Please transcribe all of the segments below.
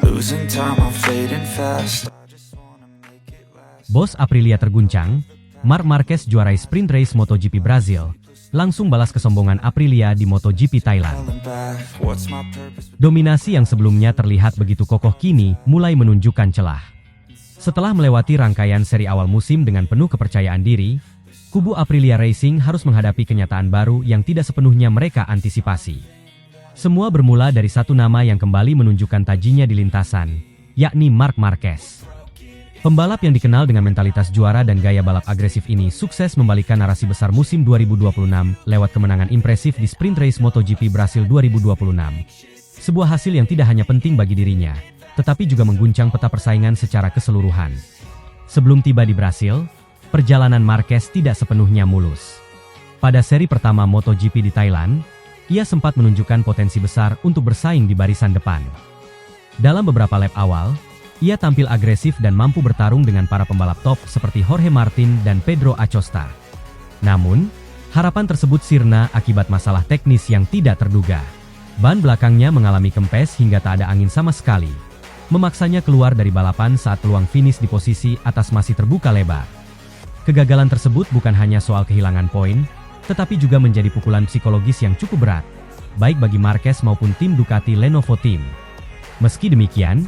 Losing time, I'm fading fast. Bos Aprilia terguncang, Marc Marquez juarai sprint race MotoGP Brazil, langsung balas kesombongan Aprilia di MotoGP Thailand. Dominasi yang sebelumnya terlihat begitu kokoh kini mulai menunjukkan celah. Setelah melewati rangkaian seri awal musim dengan penuh kepercayaan diri, kubu Aprilia Racing harus menghadapi kenyataan baru yang tidak sepenuhnya mereka antisipasi. Semua bermula dari satu nama yang kembali menunjukkan tajinya di lintasan, yakni Marc Marquez. Pembalap yang dikenal dengan mentalitas juara dan gaya balap agresif ini sukses membalikkan narasi besar musim 2026 lewat kemenangan impresif di sprint race MotoGP Brasil 2026. Sebuah hasil yang tidak hanya penting bagi dirinya, tetapi juga mengguncang peta persaingan secara keseluruhan. Sebelum tiba di Brasil, perjalanan Marquez tidak sepenuhnya mulus. Pada seri pertama MotoGP di Thailand, ia sempat menunjukkan potensi besar untuk bersaing di barisan depan. Dalam beberapa lap awal, ia tampil agresif dan mampu bertarung dengan para pembalap top seperti Jorge Martin dan Pedro Acosta. Namun, harapan tersebut sirna akibat masalah teknis yang tidak terduga. Ban belakangnya mengalami kempes hingga tak ada angin sama sekali, memaksanya keluar dari balapan saat peluang finish di posisi atas masih terbuka lebar. Kegagalan tersebut bukan hanya soal kehilangan poin, tetapi juga menjadi pukulan psikologis yang cukup berat, baik bagi Marquez maupun tim Ducati Lenovo Team. Meski demikian,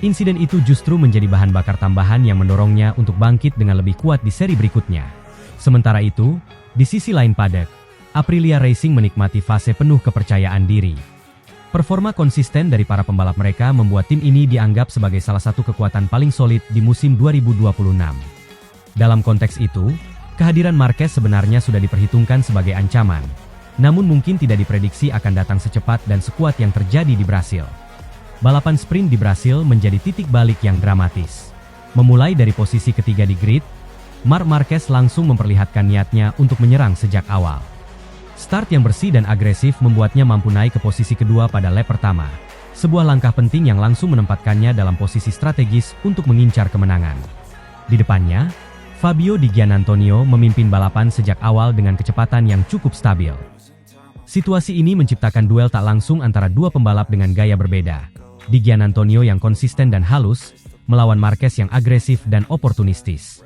insiden itu justru menjadi bahan bakar tambahan yang mendorongnya untuk bangkit dengan lebih kuat di seri berikutnya. Sementara itu, di sisi lain paddock, Aprilia Racing menikmati fase penuh kepercayaan diri. Performa konsisten dari para pembalap mereka membuat tim ini dianggap sebagai salah satu kekuatan paling solid di musim 2026. Dalam konteks itu, kehadiran Marquez sebenarnya sudah diperhitungkan sebagai ancaman, namun mungkin tidak diprediksi akan datang secepat dan sekuat yang terjadi di Brasil. Balapan sprint di Brasil menjadi titik balik yang dramatis. Memulai dari posisi ketiga di grid, Marc Marquez langsung memperlihatkan niatnya untuk menyerang sejak awal. Start yang bersih dan agresif membuatnya mampu naik ke posisi kedua pada lap pertama. Sebuah langkah penting yang langsung menempatkannya dalam posisi strategis untuk mengincar kemenangan. Di depannya, Fabio Di Giannantonio memimpin balapan sejak awal dengan kecepatan yang cukup stabil. Situasi ini menciptakan duel tak langsung antara dua pembalap dengan gaya berbeda. Di Giannantonio yang konsisten dan halus, melawan Marquez yang agresif dan oportunistis.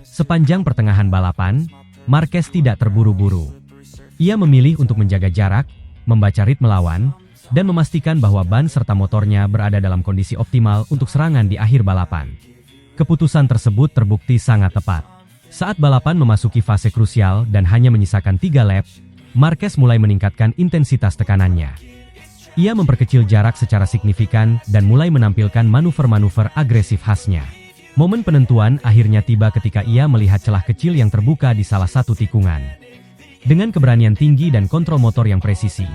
Sepanjang pertengahan balapan, Marquez tidak terburu-buru. Ia memilih untuk menjaga jarak, membaca ritme lawan, dan memastikan bahwa ban serta motornya berada dalam kondisi optimal untuk serangan di akhir balapan. Keputusan tersebut terbukti sangat tepat. Saat balapan memasuki fase krusial dan hanya menyisakan 3 lap, Marquez mulai meningkatkan intensitas tekanannya. Ia memperkecil jarak secara signifikan dan mulai menampilkan manuver-manuver agresif khasnya. Momen penentuan akhirnya tiba ketika ia melihat celah kecil yang terbuka di salah satu tikungan. Dengan keberanian tinggi dan kontrol motor yang presisi,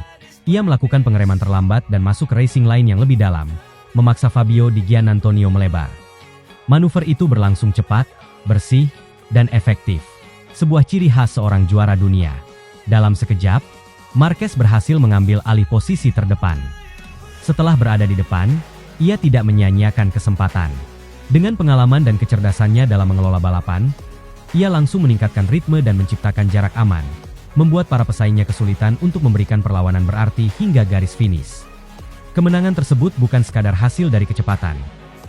ia melakukan pengereman terlambat dan masuk ke racing line yang lebih dalam, memaksa Fabio Di Giannantonio melebar. Manuver itu berlangsung cepat, bersih, dan efektif. Sebuah ciri khas seorang juara dunia. Dalam sekejap, Marquez berhasil mengambil alih posisi terdepan. Setelah berada di depan, ia tidak menyia-nyiakan kesempatan. Dengan pengalaman dan kecerdasannya dalam mengelola balapan, ia langsung meningkatkan ritme dan menciptakan jarak aman, membuat para pesaingnya kesulitan untuk memberikan perlawanan berarti hingga garis finish. Kemenangan tersebut bukan sekadar hasil dari kecepatan,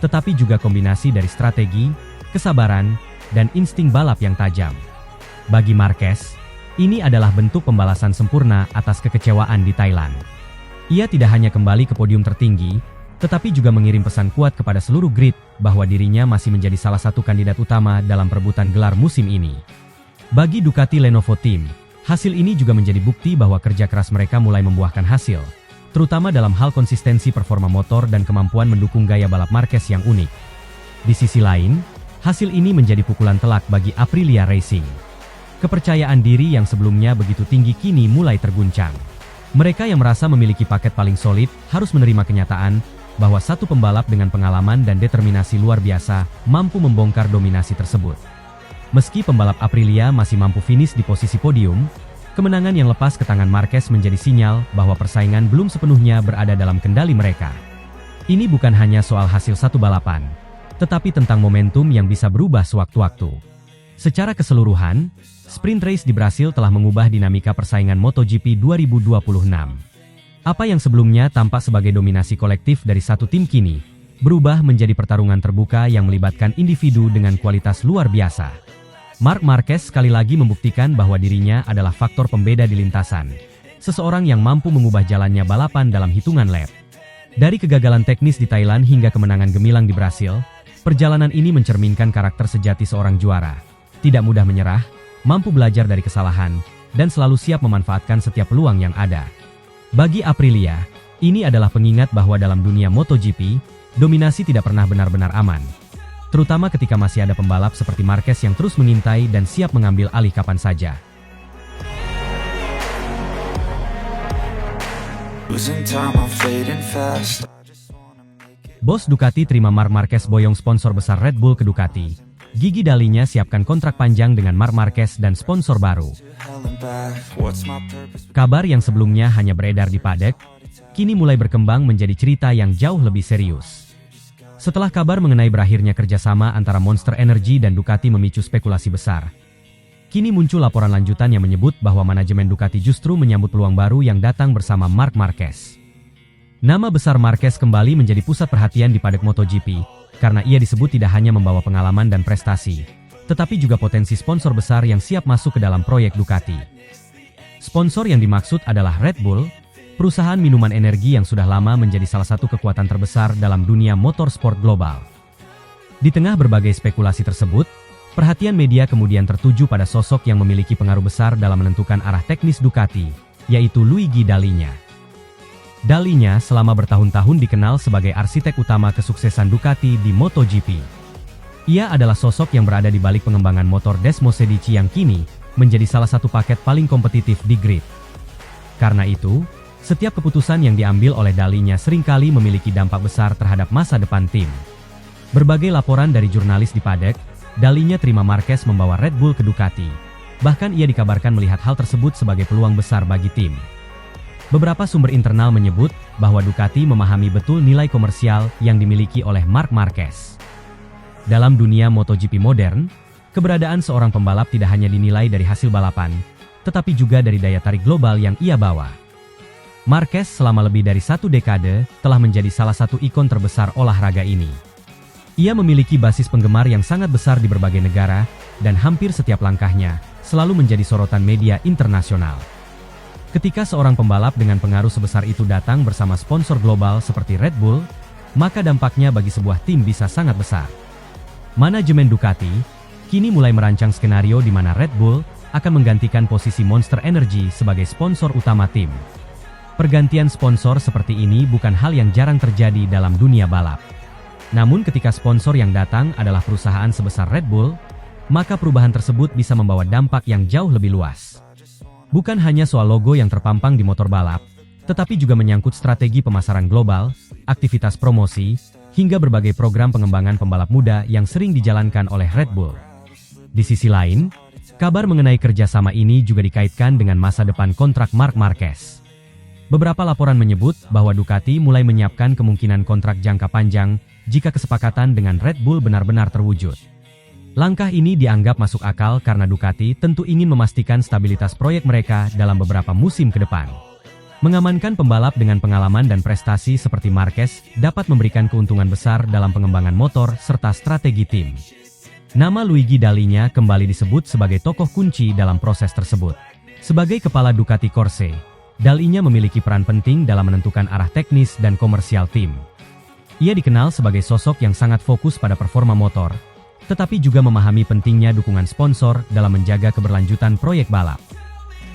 tetapi juga kombinasi dari strategi, kesabaran, dan insting balap yang tajam. Bagi Marquez, ini adalah bentuk pembalasan sempurna atas kekecewaan di Thailand. Ia tidak hanya kembali ke podium tertinggi, tetapi juga mengirim pesan kuat kepada seluruh grid bahwa dirinya masih menjadi salah satu kandidat utama dalam perebutan gelar musim ini. Bagi Ducati Lenovo Team, hasil ini juga menjadi bukti bahwa kerja keras mereka mulai membuahkan hasil, terutama dalam hal konsistensi performa motor dan kemampuan mendukung gaya balap Marquez yang unik. Di sisi lain, hasil ini menjadi pukulan telak bagi Aprilia Racing. Kepercayaan diri yang sebelumnya begitu tinggi kini mulai terguncang. Mereka yang merasa memiliki paket paling solid harus menerima kenyataan bahwa satu pembalap dengan pengalaman dan determinasi luar biasa mampu membongkar dominasi tersebut. Meski pembalap Aprilia masih mampu finish di posisi podium, kemenangan yang lepas ke tangan Marquez menjadi sinyal bahwa persaingan belum sepenuhnya berada dalam kendali mereka. Ini bukan hanya soal hasil satu balapan, tetapi tentang momentum yang bisa berubah sewaktu-waktu. Secara keseluruhan, sprint race di Brasil telah mengubah dinamika persaingan MotoGP 2026. Apa yang sebelumnya tampak sebagai dominasi kolektif dari satu tim kini berubah menjadi pertarungan terbuka yang melibatkan individu dengan kualitas luar biasa. Marc Marquez sekali lagi membuktikan bahwa dirinya adalah faktor pembeda di lintasan. Seseorang yang mampu mengubah jalannya balapan dalam hitungan lap. Dari kegagalan teknis di Thailand hingga kemenangan gemilang di Brasil, perjalanan ini mencerminkan karakter sejati seorang juara. Tidak mudah menyerah, mampu belajar dari kesalahan, dan selalu siap memanfaatkan setiap peluang yang ada. Bagi Aprilia, ini adalah pengingat bahwa dalam dunia MotoGP, dominasi tidak pernah benar-benar aman. Terutama ketika masih ada pembalap seperti Marquez yang terus mengintai dan siap mengambil alih kapan saja. Bos Ducati terima Marc Marquez boyong sponsor besar Red Bull ke Ducati. Gigi Dalinya siapkan kontrak panjang dengan Marc Marquez dan sponsor baru. Kabar yang sebelumnya hanya beredar di paddock, kini mulai berkembang menjadi cerita yang jauh lebih serius. Setelah kabar mengenai berakhirnya kerjasama antara Monster Energy dan Ducati memicu spekulasi besar, kini muncul laporan lanjutan yang menyebut bahwa manajemen Ducati justru menyambut peluang baru yang datang bersama Marc Marquez. Nama besar Marquez kembali menjadi pusat perhatian di paddock MotoGP, karena ia disebut tidak hanya membawa pengalaman dan prestasi, tetapi juga potensi sponsor besar yang siap masuk ke dalam proyek Ducati. Sponsor yang dimaksud adalah Red Bull, perusahaan minuman energi yang sudah lama menjadi salah satu kekuatan terbesar dalam dunia motorsport global. Di tengah berbagai spekulasi tersebut, perhatian media kemudian tertuju pada sosok yang memiliki pengaruh besar dalam menentukan arah teknis Ducati, yaitu Luigi Dalinya. Dalinya selama bertahun-tahun dikenal sebagai arsitek utama kesuksesan Ducati di MotoGP. Ia adalah sosok yang berada di balik pengembangan motor Desmosedici yang kini menjadi salah satu paket paling kompetitif di grid. Karena itu, setiap keputusan yang diambil oleh Dalinya seringkali memiliki dampak besar terhadap masa depan tim. Berbagai laporan dari jurnalis di paddock, Dalinya terima Marquez membawa Red Bull ke Ducati. Bahkan ia dikabarkan melihat hal tersebut sebagai peluang besar bagi tim. Beberapa sumber internal menyebut bahwa Ducati memahami betul nilai komersial yang dimiliki oleh Marc Marquez. Dalam dunia MotoGP modern, keberadaan seorang pembalap tidak hanya dinilai dari hasil balapan, tetapi juga dari daya tarik global yang ia bawa. Marquez selama lebih dari satu dekade telah menjadi salah satu ikon terbesar olahraga ini. Ia memiliki basis penggemar yang sangat besar di berbagai negara, dan hampir setiap langkahnya selalu menjadi sorotan media internasional. Ketika seorang pembalap dengan pengaruh sebesar itu datang bersama sponsor global seperti Red Bull, maka dampaknya bagi sebuah tim bisa sangat besar. Manajemen Ducati kini mulai merancang skenario di mana Red Bull akan menggantikan posisi Monster Energy sebagai sponsor utama tim. Pergantian sponsor seperti ini bukan hal yang jarang terjadi dalam dunia balap. Namun ketika sponsor yang datang adalah perusahaan sebesar Red Bull, maka perubahan tersebut bisa membawa dampak yang jauh lebih luas. Bukan hanya soal logo yang terpampang di motor balap, tetapi juga menyangkut strategi pemasaran global, aktivitas promosi, hingga berbagai program pengembangan pembalap muda yang sering dijalankan oleh Red Bull. Di sisi lain, kabar mengenai kerjasama ini juga dikaitkan dengan masa depan kontrak Marc Marquez. Beberapa laporan menyebut bahwa Ducati mulai menyiapkan kemungkinan kontrak jangka panjang jika kesepakatan dengan Red Bull benar-benar terwujud. Langkah ini dianggap masuk akal karena Ducati tentu ingin memastikan stabilitas proyek mereka dalam beberapa musim ke depan. Mengamankan pembalap dengan pengalaman dan prestasi seperti Marquez dapat memberikan keuntungan besar dalam pengembangan motor serta strategi tim. Nama Luigi Dalinya kembali disebut sebagai tokoh kunci dalam proses tersebut. Sebagai kepala Ducati Corse, Dalinya memiliki peran penting dalam menentukan arah teknis dan komersial tim. Ia dikenal sebagai sosok yang sangat fokus pada performa motor, tetapi juga memahami pentingnya dukungan sponsor dalam menjaga keberlanjutan proyek balap.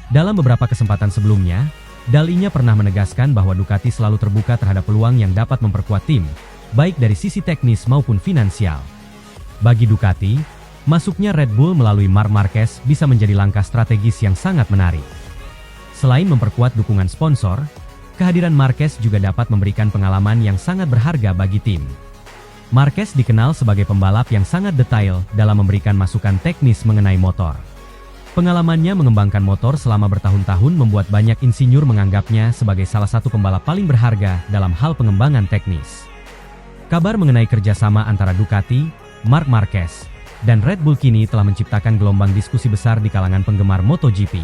Dalam beberapa kesempatan sebelumnya, Dalinya pernah menegaskan bahwa Ducati selalu terbuka terhadap peluang yang dapat memperkuat tim, baik dari sisi teknis maupun finansial. Bagi Ducati, masuknya Red Bull melalui Marc Marquez bisa menjadi langkah strategis yang sangat menarik. Selain memperkuat dukungan sponsor, kehadiran Marquez juga dapat memberikan pengalaman yang sangat berharga bagi tim. Marquez dikenal sebagai pembalap yang sangat detail dalam memberikan masukan teknis mengenai motor. Pengalamannya mengembangkan motor selama bertahun-tahun membuat banyak insinyur menganggapnya sebagai salah satu pembalap paling berharga dalam hal pengembangan teknis. Kabar mengenai kerjasama antara Ducati, Marc Marquez, dan Red Bull kini telah menciptakan gelombang diskusi besar di kalangan penggemar MotoGP.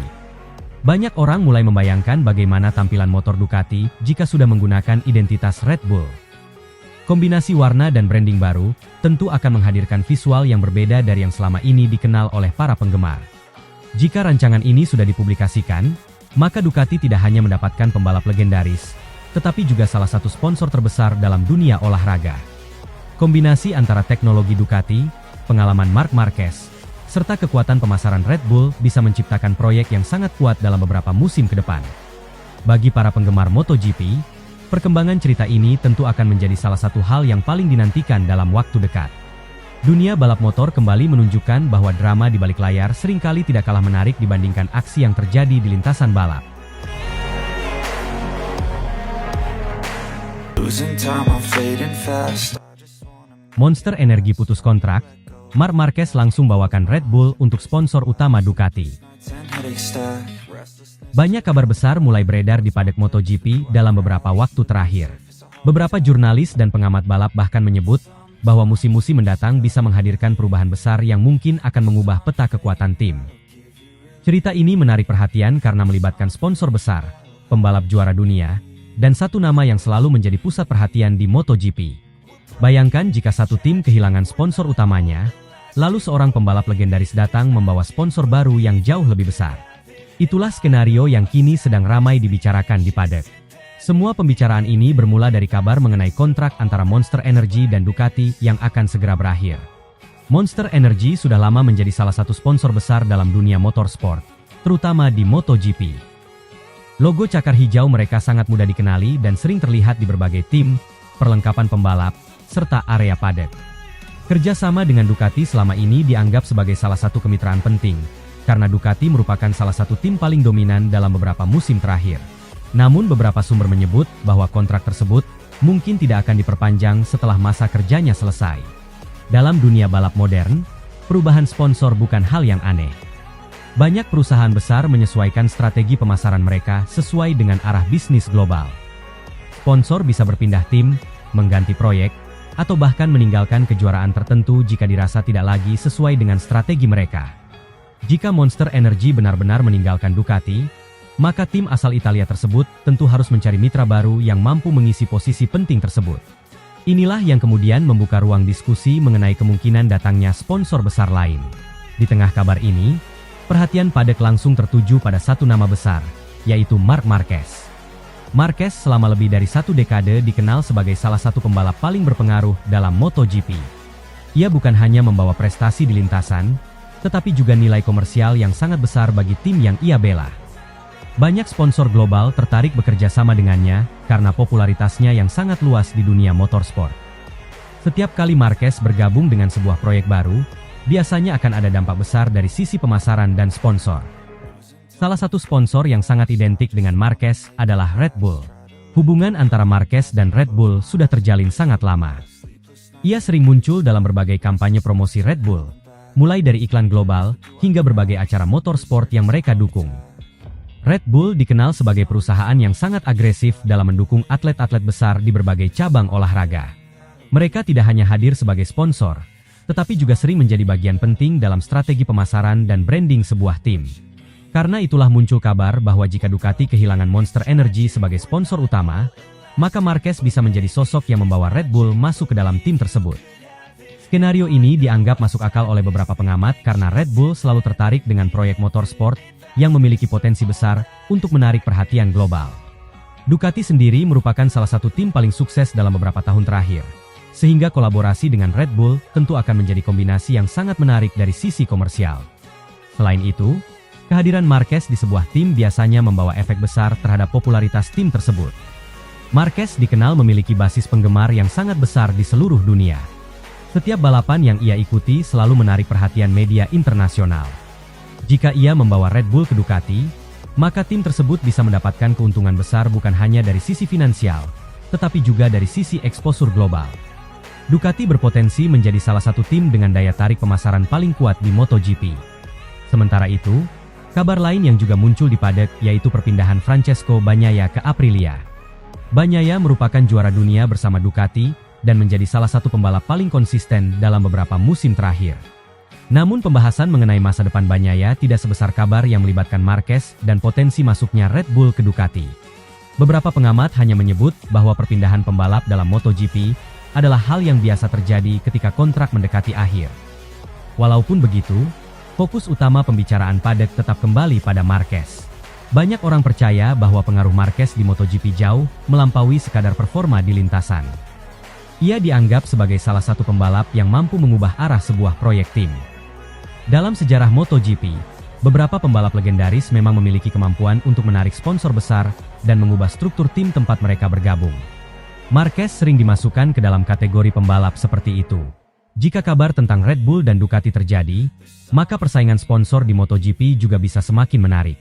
Banyak orang mulai membayangkan bagaimana tampilan motor Ducati jika sudah menggunakan identitas Red Bull. Kombinasi warna dan branding baru tentu akan menghadirkan visual yang berbeda dari yang selama ini dikenal oleh para penggemar. Jika rancangan ini sudah dipublikasikan, maka Ducati tidak hanya mendapatkan pembalap legendaris, tetapi juga salah satu sponsor terbesar dalam dunia olahraga. Kombinasi antara teknologi Ducati, pengalaman Marc Marquez, serta kekuatan pemasaran Red Bull bisa menciptakan proyek yang sangat kuat dalam beberapa musim ke depan. Bagi para penggemar MotoGP, perkembangan cerita ini tentu akan menjadi salah satu hal yang paling dinantikan dalam waktu dekat. Dunia balap motor kembali menunjukkan bahwa drama di balik layar seringkali tidak kalah menarik dibandingkan aksi yang terjadi di lintasan balap. Losing time, I'm fading fast. Monster Energy putus kontrak, Marc Marquez langsung bawakan Red Bull untuk sponsor utama Ducati. Banyak kabar besar mulai beredar di paddock MotoGP dalam beberapa waktu terakhir. Beberapa jurnalis dan pengamat balap bahkan menyebut bahwa musim-musim mendatang bisa menghadirkan perubahan besar yang mungkin akan mengubah peta kekuatan tim. Cerita ini menarik perhatian karena melibatkan sponsor besar, pembalap juara dunia, dan satu nama yang selalu menjadi pusat perhatian di MotoGP. Bayangkan jika satu tim kehilangan sponsor utamanya, lalu seorang pembalap legendaris datang membawa sponsor baru yang jauh lebih besar. Itulah skenario yang kini sedang ramai dibicarakan di paddock. Semua pembicaraan ini bermula dari kabar mengenai kontrak antara Monster Energy dan Ducati yang akan segera berakhir. Monster Energy sudah lama menjadi salah satu sponsor besar dalam dunia motorsport, terutama di MotoGP. Logo cakar hijau mereka sangat mudah dikenali dan sering terlihat di berbagai tim, perlengkapan pembalap, serta area paddock. Kerjasama dengan Ducati selama ini dianggap sebagai salah satu kemitraan penting, karena Ducati merupakan salah satu tim paling dominan dalam beberapa musim terakhir. Namun beberapa sumber menyebut bahwa kontrak tersebut mungkin tidak akan diperpanjang setelah masa kerjanya selesai. Dalam dunia balap modern, perubahan sponsor bukan hal yang aneh. Banyak perusahaan besar menyesuaikan strategi pemasaran mereka sesuai dengan arah bisnis global. Sponsor bisa berpindah tim, mengganti proyek, atau bahkan meninggalkan kejuaraan tertentu jika dirasa tidak lagi sesuai dengan strategi mereka. Jika Monster Energy benar-benar meninggalkan Ducati, maka tim asal Italia tersebut tentu harus mencari mitra baru yang mampu mengisi posisi penting tersebut. Inilah yang kemudian membuka ruang diskusi mengenai kemungkinan datangnya sponsor besar lain. Di tengah kabar ini, perhatian paddock langsung tertuju pada satu nama besar, yaitu Marc Marquez. Marquez selama lebih dari satu dekade dikenal sebagai salah satu pembalap paling berpengaruh dalam MotoGP. Ia bukan hanya membawa prestasi di lintasan, tetapi juga nilai komersial yang sangat besar bagi tim yang ia bela. Banyak sponsor global tertarik bekerja sama dengannya karena popularitasnya yang sangat luas di dunia motorsport. Setiap kali Marquez bergabung dengan sebuah proyek baru, biasanya akan ada dampak besar dari sisi pemasaran dan sponsor. Salah satu sponsor yang sangat identik dengan Marquez adalah Red Bull. Hubungan antara Marquez dan Red Bull sudah terjalin sangat lama. Ia sering muncul dalam berbagai kampanye promosi Red Bull, mulai dari iklan global hingga berbagai acara motorsport yang mereka dukung. Red Bull dikenal sebagai perusahaan yang sangat agresif dalam mendukung atlet-atlet besar di berbagai cabang olahraga. Mereka tidak hanya hadir sebagai sponsor, tetapi juga sering menjadi bagian penting dalam strategi pemasaran dan branding sebuah tim. Karena itulah muncul kabar bahwa jika Ducati kehilangan Monster Energy sebagai sponsor utama, maka Marquez bisa menjadi sosok yang membawa Red Bull masuk ke dalam tim tersebut. Skenario ini dianggap masuk akal oleh beberapa pengamat karena Red Bull selalu tertarik dengan proyek motorsport yang memiliki potensi besar untuk menarik perhatian global. Ducati sendiri merupakan salah satu tim paling sukses dalam beberapa tahun terakhir, sehingga kolaborasi dengan Red Bull tentu akan menjadi kombinasi yang sangat menarik dari sisi komersial. Selain itu, kehadiran Marquez di sebuah tim biasanya membawa efek besar terhadap popularitas tim tersebut. Marquez dikenal memiliki basis penggemar yang sangat besar di seluruh dunia. Setiap balapan yang ia ikuti selalu menarik perhatian media internasional. Jika ia membawa Red Bull ke Ducati, maka tim tersebut bisa mendapatkan keuntungan besar bukan hanya dari sisi finansial, tetapi juga dari sisi eksposur global. Ducati berpotensi menjadi salah satu tim dengan daya tarik pemasaran paling kuat di MotoGP. Sementara itu, kabar lain yang juga muncul di paddock yaitu perpindahan Francesco Bagnaia ke Aprilia. Bagnaia merupakan juara dunia bersama Ducati dan menjadi salah satu pembalap paling konsisten dalam beberapa musim terakhir. Namun pembahasan mengenai masa depan Bagnaia tidak sebesar kabar yang melibatkan Marquez dan potensi masuknya Red Bull ke Ducati. Beberapa pengamat hanya menyebut bahwa perpindahan pembalap dalam MotoGP adalah hal yang biasa terjadi ketika kontrak mendekati akhir. Walaupun begitu, fokus utama pembicaraan paddock tetap kembali pada Marquez. Banyak orang percaya bahwa pengaruh Marquez di MotoGP jauh melampaui sekadar performa di lintasan. Ia dianggap sebagai salah satu pembalap yang mampu mengubah arah sebuah proyek tim. Dalam sejarah MotoGP, beberapa pembalap legendaris memang memiliki kemampuan untuk menarik sponsor besar dan mengubah struktur tim tempat mereka bergabung. Marquez sering dimasukkan ke dalam kategori pembalap seperti itu. Jika kabar tentang Red Bull dan Ducati terjadi, maka persaingan sponsor di MotoGP juga bisa semakin menarik.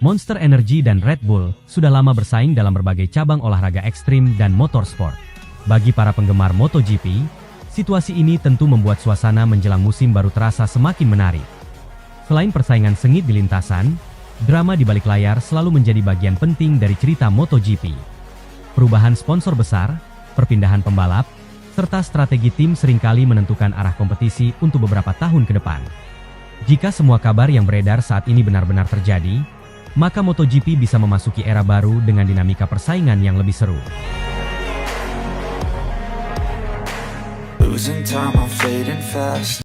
Monster Energy dan Red Bull sudah lama bersaing dalam berbagai cabang olahraga ekstrim dan motorsport. Bagi para penggemar MotoGP, situasi ini tentu membuat suasana menjelang musim baru terasa semakin menarik. Selain persaingan sengit di lintasan, drama di balik layar selalu menjadi bagian penting dari cerita MotoGP. Perubahan sponsor besar, perpindahan pembalap, serta strategi tim seringkali menentukan arah kompetisi untuk beberapa tahun ke depan. Jika semua kabar yang beredar saat ini benar-benar terjadi, maka MotoGP bisa memasuki era baru dengan dinamika persaingan yang lebih seru. Losing time, I'm fading fast.